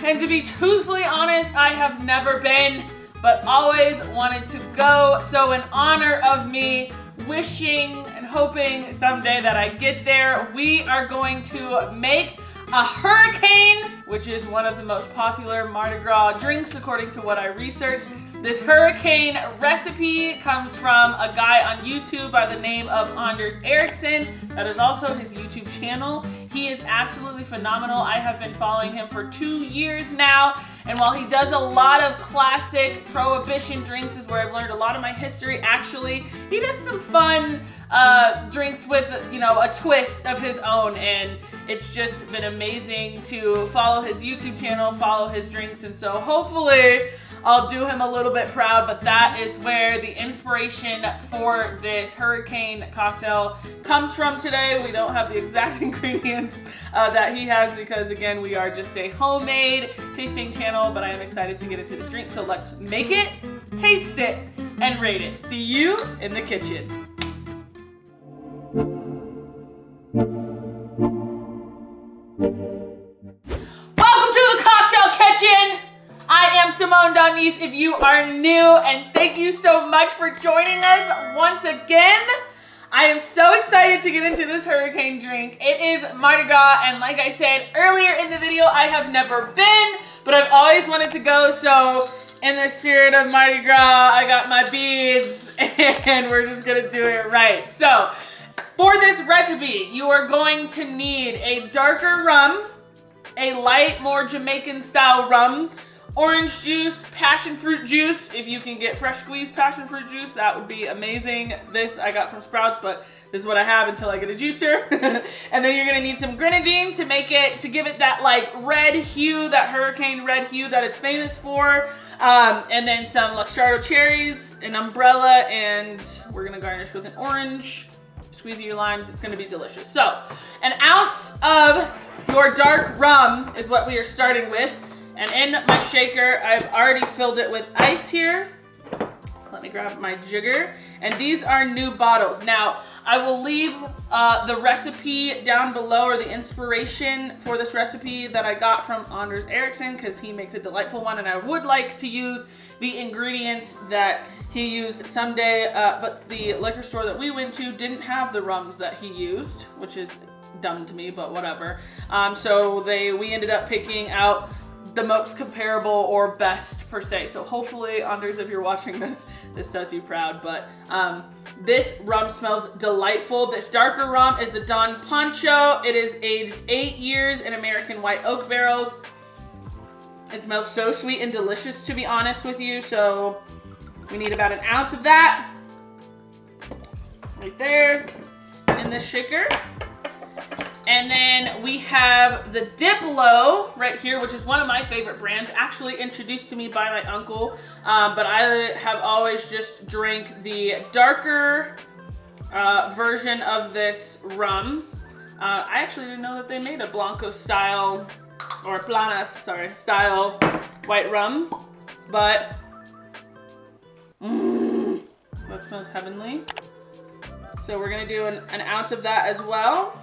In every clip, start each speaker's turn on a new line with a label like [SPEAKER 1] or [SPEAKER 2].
[SPEAKER 1] And to be truthfully honest, I have never been, but always wanted to go. So in honor of me wishing and hoping someday that I get there, we are going to make a hurricane, which is one of the most popular Mardi Gras drinks according to what I researched. This hurricane recipe comes from a guy on YouTube by the name of Anders Ericsson. That is also his YouTube channel. He is absolutely phenomenal. I have been following him for 2 years now. And while he does a lot of classic prohibition drinks, is where I've learned a lot of my history, actually, he does some fun drinks with, you know, a twist of his own. And it's just been amazing to follow his YouTube channel, follow his drinks. And so hopefully I'll do him a little bit proud, but that is where the inspiration for this hurricane cocktail comes from today. We don't have the exact ingredients that he has because, again, we are just a homemade tasting channel, but I am excited to get into this drink. So let's make it, taste it, and rate it. See you in the kitchen. Welcome to the cocktail kitchen. I am SamoneDoniece if you are new, and thank you so much for joining us once again. I am so excited to get into this hurricane drink. It is Mardi Gras, and like I said earlier in the video, I have never been, but I've always wanted to go, so in the spirit of Mardi Gras, I got my beads, and we're just gonna do it right. So, for this recipe, you are going to need a darker rum, a light, more Jamaican style rum, orange juice, passion fruit juice. If you can get fresh squeezed passion fruit juice, that would be amazing. This I got from Sprouts, but this is what I have until I get a juicer. And then you're gonna need some grenadine to give it that like red hue, that hurricane red hue that it's famous for. And then some Luxardo cherries, an umbrella, and we're gonna garnish with an orange. Squeeze your limes, it's gonna be delicious. So, an ounce of your dark rum is what we are starting with. And in my shaker, I've already filled it with ice here. Let me grab my jigger. And these are new bottles. Now, I will leave the recipe down below, or the inspiration for this recipe that I got from Anders Ericsson, because he makes a delightful one, and I would like to use the ingredients that he used someday, but the liquor store that we went to didn't have the rums that he used, which is dumb to me, but whatever. So we ended up picking out the most comparable or best per se. So hopefully, Anders, if you're watching this, this does you proud. But this rum smells delightful. This darker rum is the Don Pancho. It is aged 8 years in American white oak barrels. It smells so sweet and delicious, to be honest with you. So we need about an ounce of that right there in this shaker. And then we have the Diplo right here, which is one of my favorite brands, actually introduced to me by my uncle. But I have always just drank the darker version of this rum. I actually didn't know that they made a Blanco style, or Planas, sorry, style white rum. But, that smells heavenly. So we're gonna do an ounce of that as well.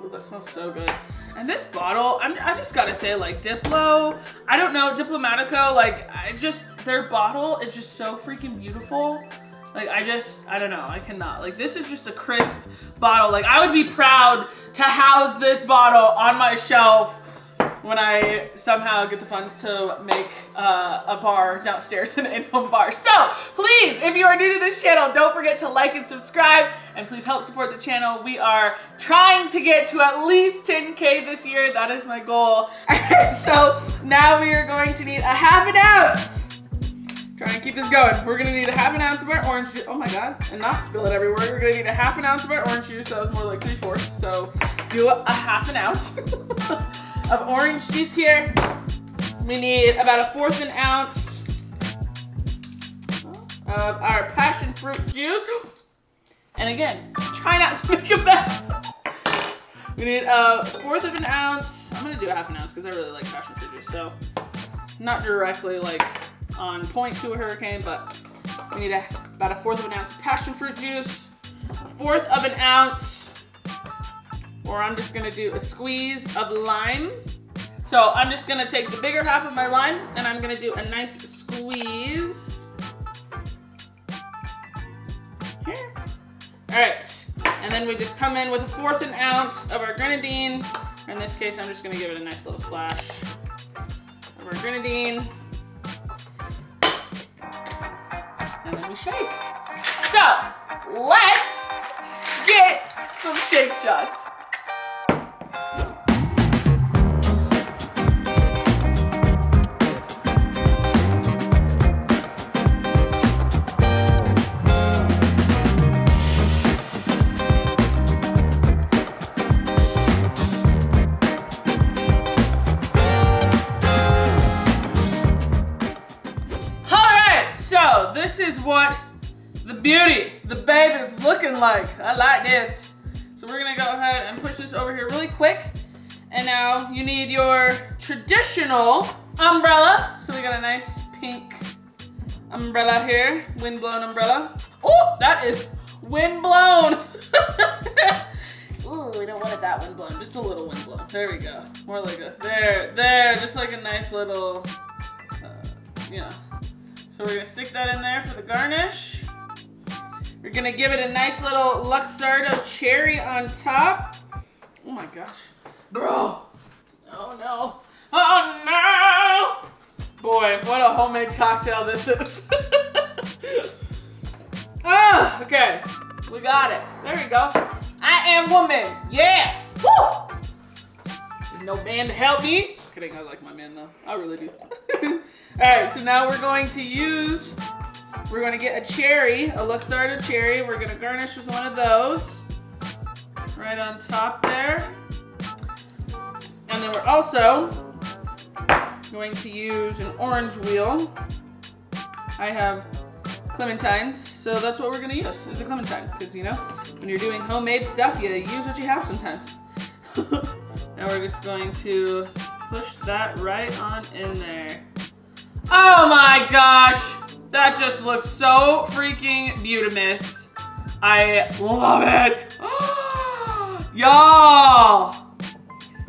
[SPEAKER 1] Ooh, that smells so good. And this bottle, I just gotta say, like, Diplo, I don't know, Diplomatico, like, their bottle is just so freaking beautiful. Like, I don't know, I cannot. Like, this is just a crisp bottle. Like, I would be proud to house this bottle on my shelf when I somehow get the funds to make a bar downstairs, an in-home bar. So please, if you are new to this channel, don't forget to like and subscribe, and please help support the channel. We are trying to get to at least 10K this year. That is my goal. So now we are going to need a ½ ounce. Try and keep this going. We're gonna need a ½ ounce of our orange juice. Oh my God, and not spill it everywhere. We're gonna need a ½ ounce of our orange juice. That was more like 3/4. So do a ½ ounce of orange juice here. We need about a 1/4 ounce of our passion fruit juice. And again, try not to make a mess. We need a 1/4 ounce. I'm gonna do a ½ ounce because I really like passion fruit juice. So not directly like on point to a hurricane, but we need about a 1/4 ounce passion fruit juice, a 1/4 ounce, or I'm just gonna do a squeeze of lime. So I'm just gonna take the bigger half of my lime and I'm gonna do a nice squeeze. Here. All right, and then we just come in with 1/4 ounce of our grenadine. In this case, I'm just gonna give it a nice little splash of our grenadine. And then we shake. So, let's get some shake shots. This is what the beauty, the babe is looking like. I like this. So we're gonna go ahead and push this over here really quick. And now you need your traditional umbrella. So we got a nice pink umbrella here, wind-blown umbrella. Oh, that is wind-blown. Ooh, we don't want it that wind-blown, just a little wind-blown. There we go. More like a, there, just like a nice little, you know. So we're gonna stick that in there for the garnish. We're gonna give it a nice little Luxardo cherry on top. Oh my gosh. Bro. Oh no. Oh no. Boy, what a homemade cocktail this is. Ah, okay. We got it. There we go. I am woman. Yeah. Woo. There's no man to help me. Just kidding, I like my man though. I really do. All right, so now we're going to get a cherry, a Luxardo cherry. We're gonna garnish with one of those right on top there. And then we're also going to use an orange wheel. I have clementines, so that's what we're gonna use, is a clementine. Because you know, when you're doing homemade stuff, you use what you have sometimes. Now we're just going to push that right on in there. Oh my gosh, that just looks so freaking beautimous. I love it. Y'all.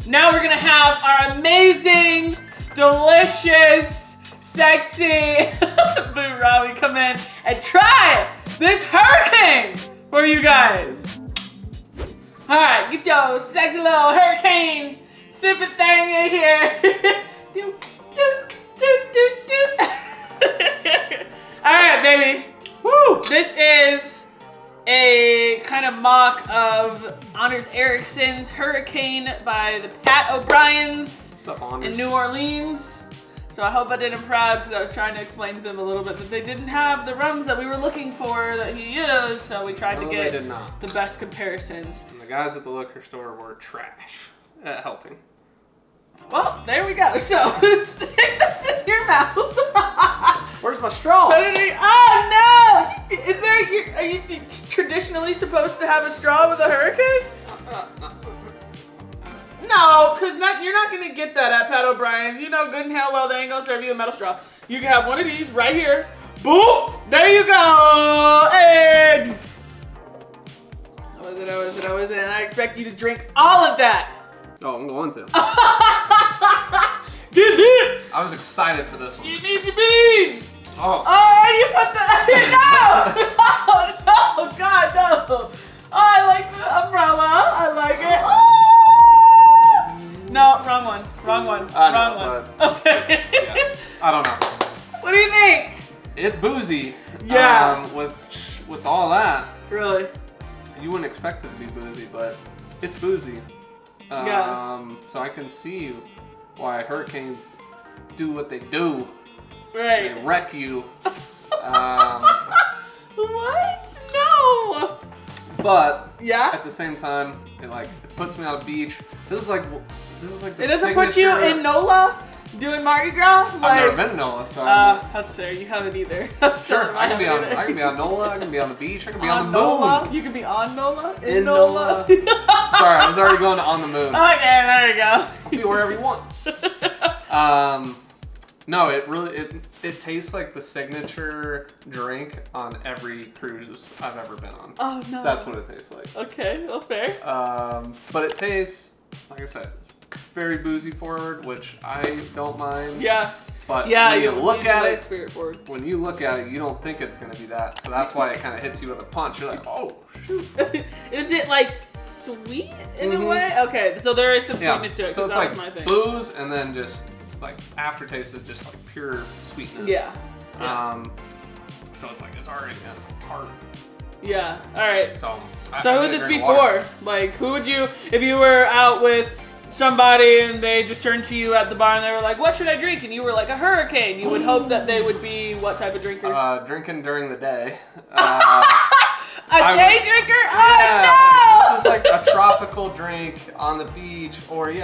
[SPEAKER 1] Now we're gonna have our amazing, delicious, sexy Boo Robbie come in and try this hurricane for you guys. All right, get your sexy little hurricane sipping thing in here. Do, do. All right, baby. Woo! This is a kind of mock of Honors Erickson's Hurricane by the Pat O'Briens in New Orleans. So I hope I did him proud because I was trying to explain to them a little bit that they didn't have the rums that we were looking for that he used. So we tried to get the best comparisons.
[SPEAKER 2] And the guys at the liquor store were trash at helping.
[SPEAKER 1] Well, there we go. So, stick this in your mouth.
[SPEAKER 2] Where's my straw?
[SPEAKER 1] Oh no! Is there? Are you traditionally supposed to have a straw with a hurricane? No, because you're not gonna get that at Pat O'Brien's. You know good and hell well they ain't gonna serve you a metal straw. You can have one of these right here. Boom! There you go. And I was in. I expect you to drink all of that.
[SPEAKER 2] Oh, I'm going to.
[SPEAKER 1] Get it!
[SPEAKER 2] I was excited for this one.
[SPEAKER 1] You need your beads!
[SPEAKER 2] Oh.
[SPEAKER 1] Oh, and you put the... No! No! God, no! Oh, I like the umbrella. I like it. Oh! No, wrong one. Wrong one. Wrong one. Okay.
[SPEAKER 2] Yeah, I don't know.
[SPEAKER 1] What do you think?
[SPEAKER 2] It's boozy.
[SPEAKER 1] Yeah.
[SPEAKER 2] With all that.
[SPEAKER 1] Really?
[SPEAKER 2] You wouldn't expect it to be boozy, but it's boozy.
[SPEAKER 1] Yeah.
[SPEAKER 2] So I can see why hurricanes do what they do.
[SPEAKER 1] Right.
[SPEAKER 2] They wreck you.
[SPEAKER 1] What? No.
[SPEAKER 2] But
[SPEAKER 1] yeah.
[SPEAKER 2] At the same time, it puts me on a beach. This is like the
[SPEAKER 1] it doesn't put you in NOLA doing Mardi Gras.
[SPEAKER 2] I've never been to NOLA, so.
[SPEAKER 1] That's fair. You haven't either.
[SPEAKER 2] Sure. I can be on NOLA. I can be on the beach. I can be on the
[SPEAKER 1] NOLA?
[SPEAKER 2] moon.
[SPEAKER 1] You can be on NOLA.
[SPEAKER 2] In NOLA. Sorry, I was already going to on the moon.
[SPEAKER 1] Okay, there you go.
[SPEAKER 2] Be wherever you want. No, it tastes like the signature drink on every cruise I've ever been on.
[SPEAKER 1] Oh no.
[SPEAKER 2] That's what it tastes like.
[SPEAKER 1] Okay, well fair.
[SPEAKER 2] But it tastes, like I said, very boozy forward, which I don't mind.
[SPEAKER 1] Yeah.
[SPEAKER 2] But
[SPEAKER 1] yeah,
[SPEAKER 2] when you look at it,
[SPEAKER 1] spirit forward.
[SPEAKER 2] when you look at it, you don't think it's gonna be that. So that's why it kind of hits you with a punch. You're like, oh shoot.
[SPEAKER 1] Is it like sweet in a way? Okay, so there is some sweetness to it.
[SPEAKER 2] So it's
[SPEAKER 1] that
[SPEAKER 2] like
[SPEAKER 1] was my thing.
[SPEAKER 2] booze, and then just like aftertaste is just like pure sweetness.
[SPEAKER 1] Yeah.
[SPEAKER 2] So it's like it's already tart.
[SPEAKER 1] Yeah. All right.
[SPEAKER 2] So
[SPEAKER 1] who would this be for? Like, who would you, if you were out with somebody and they just turned to you at the bar and they were like, what should I drink? And you were like, a hurricane. You would hope that they would be what type of drinker?
[SPEAKER 2] Drinking during the day.
[SPEAKER 1] A day drinker?
[SPEAKER 2] Yeah,
[SPEAKER 1] Oh no!
[SPEAKER 2] It's like a tropical drink on the beach, or in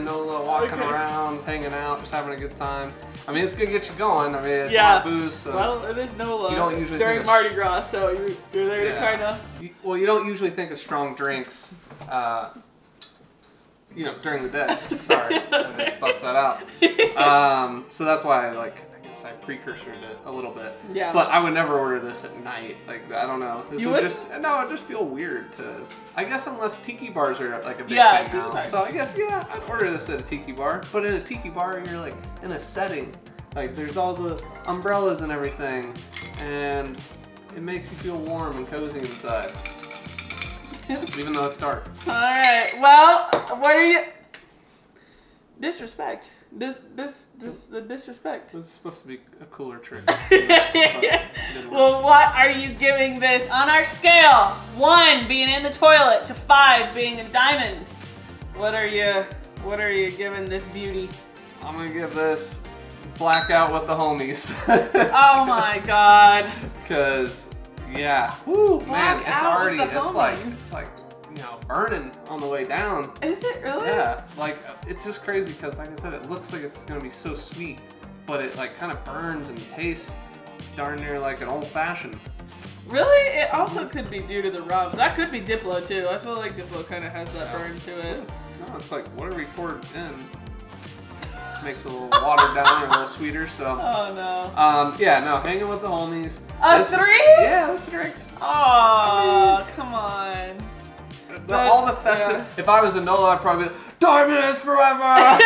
[SPEAKER 2] NOLA, walking around, hanging out, just having a good time. I mean, it's gonna get you going. I mean, it's a lot of booze. So
[SPEAKER 1] well, it is NOLA.
[SPEAKER 2] You don't usually
[SPEAKER 1] during
[SPEAKER 2] think
[SPEAKER 1] Mardi Gras, so you're there to kind of.
[SPEAKER 2] Well, you don't usually think of strong drinks, you know, during the day. Sorry, I just bust that out. So that's why I precursored it a little bit.
[SPEAKER 1] Yeah.
[SPEAKER 2] But I would never order this at night. Like, I don't know. This would
[SPEAKER 1] just
[SPEAKER 2] it'd just feel weird to. I guess unless tiki bars are like a big thing now.
[SPEAKER 1] Bars.
[SPEAKER 2] So I guess I'd order this at a tiki bar. But in a tiki bar, you're like in a setting. Like there's all the umbrellas and everything, and it makes you feel warm and cozy inside. Even though it's dark.
[SPEAKER 1] All right. Well, what are you? Disrespect. The disrespect.
[SPEAKER 2] This is supposed to be a cooler trick.
[SPEAKER 1] Well, what are you giving this on our scale? 1 being in the toilet to 5 being a diamond. What are you giving this beauty?
[SPEAKER 2] I'm gonna give this blackout with the homies.
[SPEAKER 1] Oh my god.
[SPEAKER 2] Cause yeah, woo, man, it's already
[SPEAKER 1] it's
[SPEAKER 2] like you know, burning on the way down.
[SPEAKER 1] Is it really?
[SPEAKER 2] Yeah, like it's just crazy because like I said, it looks like it's gonna be so sweet, but it like kind of burns and tastes darn near like an old fashioned.
[SPEAKER 1] Really? It also could be due to the rum. That could be Diplo too. I feel like Diplo kind of has that burn to it.
[SPEAKER 2] No, it's like whatever we poured in makes it a little watered down or a little sweeter. So.
[SPEAKER 1] Oh no.
[SPEAKER 2] Yeah, no, hanging with the homies.
[SPEAKER 1] A 3?
[SPEAKER 2] Yeah, those drinks.
[SPEAKER 1] Oh, come on.
[SPEAKER 2] All the festive. Yeah. If I was a NOLA, I'd probably be like, Diamonds forever!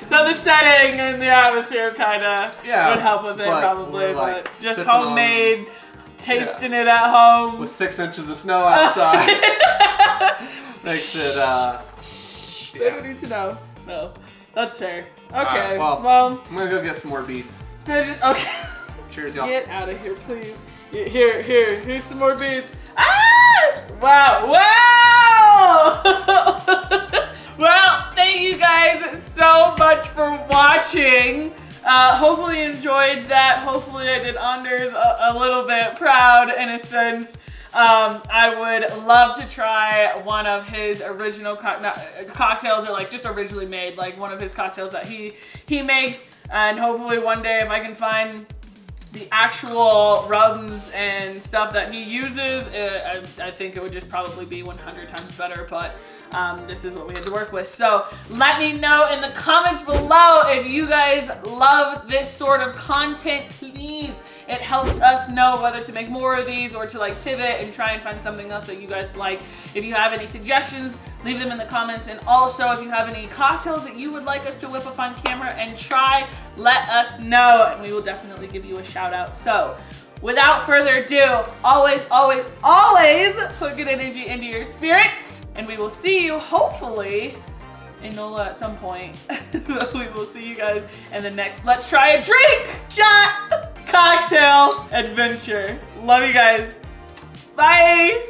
[SPEAKER 1] So the setting and the atmosphere kind of would help with it probably, but just homemade, tasting it at home.
[SPEAKER 2] With 6 inches of snow outside. Makes it,
[SPEAKER 1] They don't need to know. No, that's fair. Okay,
[SPEAKER 2] right, well, I'm gonna go get some more beads.
[SPEAKER 1] Okay.
[SPEAKER 2] Cheers, y'all.
[SPEAKER 1] Get out of here, please. Here's some more beads. Ah! Wow, wow! Well, thank you guys so much for watching. Hopefully you enjoyed that. Hopefully I did Anders a little bit proud in a sense. I would love to try one of his original cocktails, or like just originally made, like one of his cocktails that he makes. And hopefully one day if I can find the actual rums and stuff that he uses, I think it would just probably be 100 times better, but this is what we had to work with. So let me know in the comments below if you guys love this sort of content, please. It helps us know whether to make more of these or to like pivot and try and find something else that you guys like. If you have any suggestions, leave them in the comments. And also if you have any cocktails that you would like us to whip up on camera and try, let us know and we will definitely give you a shout out. So without further ado, always, always, always put good energy into your spirits, and we will see you hopefully in NOLA at some point. We will see you guys in the next Let's Try a Drink Shot Cocktail Adventure. Love you guys. Bye.